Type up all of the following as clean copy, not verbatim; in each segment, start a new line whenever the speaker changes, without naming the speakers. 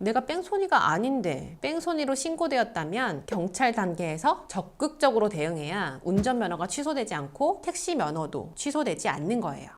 내가 뺑소니가 아닌데 뺑소니로 신고되었다면 경찰 단계에서 적극적으로 대응해야 운전면허가 취소되지 않고 택시 면허도 취소되지 않는 거예요.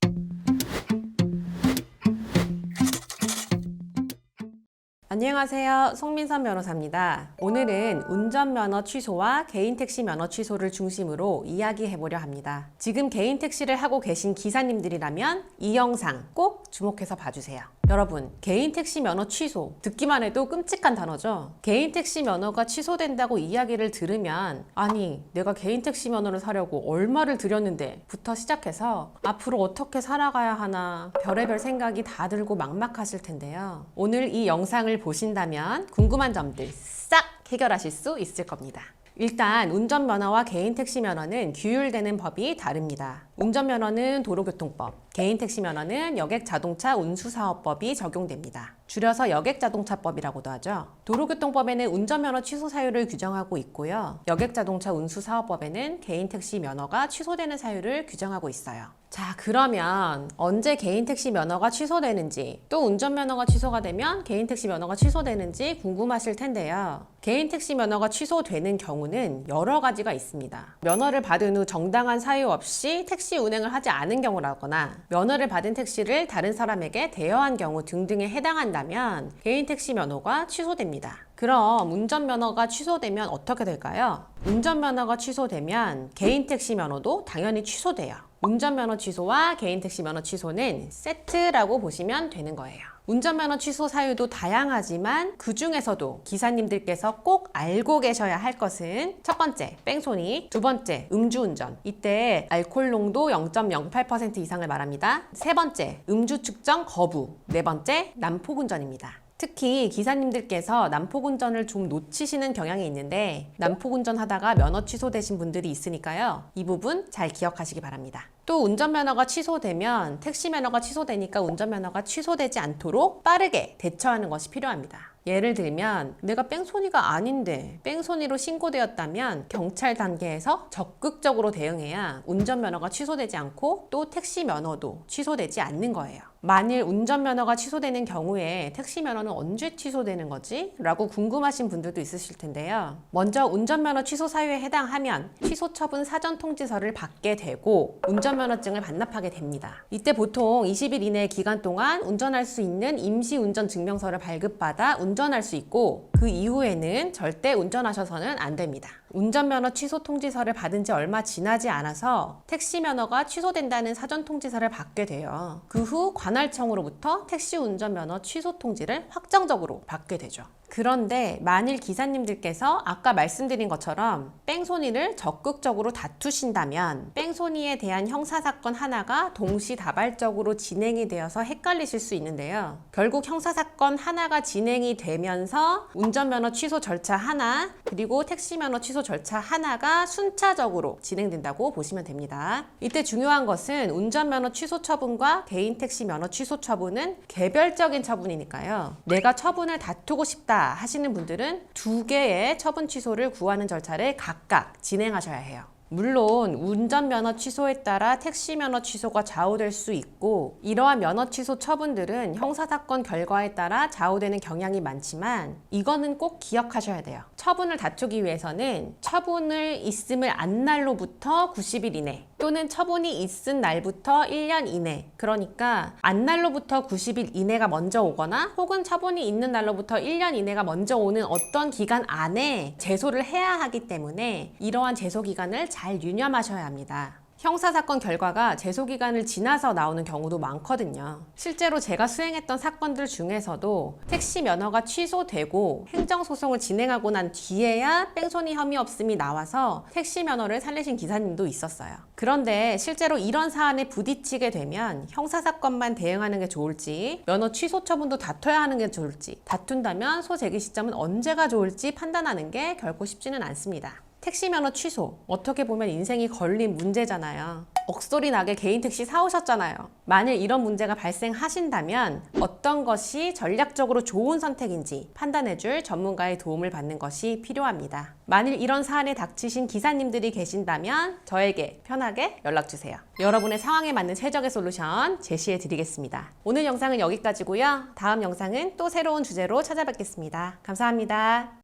안녕하세요. 송민선 변호사입니다. 오늘은 운전면허 취소와 개인택시 면허 취소를 중심으로 이야기해보려 합니다. 지금 개인택시를 하고 계신 기사님들이라면 이 영상 꼭 주목해서 봐주세요. 여러분, 개인택시 면허 취소 듣기만 해도 끔찍한 단어죠. 개인택시 면허가 취소된다고 이야기를 들으면 아니 내가 개인택시 면허를 사려고 얼마를 들였는데 부터 시작해서 앞으로 어떻게 살아가야 하나 별의별 생각이 다 들고 막막하실 텐데요. 오늘 이 영상을 보신다면 궁금한 점들 싹 해결하실 수 있을 겁니다. 일단 운전면허와 개인택시면허는 규율되는 법이 다릅니다. 운전면허는 도로교통법, 개인택시면허는 여객자동차 운수사업법이 적용됩니다. 줄여서 여객자동차법이라고도 하죠. 도로교통법에는 운전면허 취소 사유를 규정하고 있고요. 여객자동차 운수사업법에는 개인택시 면허가 취소되는 사유를 규정하고 있어요. 자, 그러면 언제 개인택시 면허가 취소되는지 또 운전면허가 취소가 되면 개인택시 면허가 취소되는지 궁금하실 텐데요. 개인택시 면허가 취소되는 경우는 여러 가지가 있습니다. 면허를 받은 후 정당한 사유 없이 택시 운행을 하지 않은 경우라거나 면허를 받은 택시를 다른 사람에게 대여한 경우 등등에 해당한다면 개인택시 면허가 취소됩니다. 그럼 운전면허가 취소되면 어떻게 될까요? 운전면허가 취소되면 개인택시 면허도 당연히 취소돼요. 운전면허 취소와 개인택시 면허 취소는 세트라고 보시면 되는 거예요. 운전면허 취소 사유도 다양하지만 그 중에서도 기사님들께서 꼭 알고 계셔야 할 것은 첫 번째, 뺑소니, 두 번째, 음주운전. 이때 알코올 농도 0.08% 이상을 말합니다. 세 번째, 음주 측정 거부. 네 번째, 난폭운전입니다. 특히 기사님들께서 난폭운전을 좀 놓치시는 경향이 있는데 난폭운전 하다가 면허 취소되신 분들이 있으니까요. 이 부분 잘 기억하시기 바랍니다. 또 운전면허가 취소되면 택시면허가 취소되니까 운전면허가 취소되지 않도록 빠르게 대처하는 것이 필요합니다. 예를 들면 내가 뺑소니가 아닌데 뺑소니로 신고되었다면 경찰 단계에서 적극적으로 대응해야 운전면허가 취소되지 않고 또 택시면허도 취소되지 않는 거예요. 만일 운전면허가 취소되는 경우에 택시면허는 언제 취소되는 거지? 라고 궁금하신 분들도 있으실 텐데요. 먼저 운전면허 취소 사유에 해당하면 취소 처분 사전 통지서를 받게 되고 운전면허증을 반납하게 됩니다. 이때 보통 20일 이내 기간 동안 운전할 수 있는 임시운전 증명서를 발급받아 운전할 수 있고 그 이후에는 절대 운전하셔서는 안 됩니다. 운전면허 취소 통지서를 받은 지 얼마 지나지 않아서 택시면허가 취소된다는 사전 통지서를 받게 돼요. 그 후 관할청으로부터 택시 운전면허 취소 통지를 확정적으로 받게 되죠. 그런데 만일 기사님들께서 아까 말씀드린 것처럼 뺑소니를 적극적으로 다투신다면 뺑소니에 대한 형사사건 하나가 동시다발적으로 진행이 되어서 헷갈리실 수 있는데요. 결국 형사사건 하나가 진행이 되면서 운전면허 취소 절차 하나 그리고 택시면허 취소 절차 하나가 순차적으로 진행된다고 보시면 됩니다. 이때 중요한 것은 운전면허 취소 처분과 개인택시 면허 취소 처분은 개별적인 처분이니까요. 내가 처분을 다투고 싶다 하시는 분들은 두 개의 처분 취소를 구하는 절차를 각각 진행하셔야 해요. 물론 운전면허 취소에 따라 택시면허 취소가 좌우될 수 있고 이러한 면허 취소 처분들은 형사사건 결과에 따라 좌우되는 경향이 많지만 이거는 꼭 기억하셔야 돼요. 처분을 다투기 위해서는 처분을 있음을 안 날로부터 90일 이내 또는 처분이 있은 날부터 1년 이내 그러니까 안 날로부터 90일 이내가 먼저 오거나 혹은 처분이 있는 날로부터 1년 이내가 먼저 오는 어떤 기간 안에 제소를 해야 하기 때문에 이러한 제소 기간을 잘 유념하셔야 합니다. 형사사건 결과가 제소기간을 지나서 나오는 경우도 많거든요. 실제로 제가 수행했던 사건들 중에서도 택시 면허가 취소되고 행정소송을 진행하고 난 뒤에야 뺑소니 혐의 없음이 나와서 택시 면허를 살리신 기사님도 있었어요. 그런데 실제로 이런 사안에 부딪히게 되면 형사사건만 대응하는 게 좋을지 면허 취소 처분도 다퉈야 하는 게 좋을지 다툰다면 소재기 시점은 언제가 좋을지 판단하는 게 결코 쉽지는 않습니다. 택시면허 취소, 어떻게 보면 인생이 걸린 문제잖아요. 억소리 나게 개인 택시 사오셨잖아요. 만일 이런 문제가 발생하신다면 어떤 것이 전략적으로 좋은 선택인지 판단해줄 전문가의 도움을 받는 것이 필요합니다. 만일 이런 사안에 닥치신 기사님들이 계신다면 저에게 편하게 연락주세요. 여러분의 상황에 맞는 최적의 솔루션 제시해 드리겠습니다. 오늘 영상은 여기까지고요. 다음 영상은 또 새로운 주제로 찾아뵙겠습니다. 감사합니다.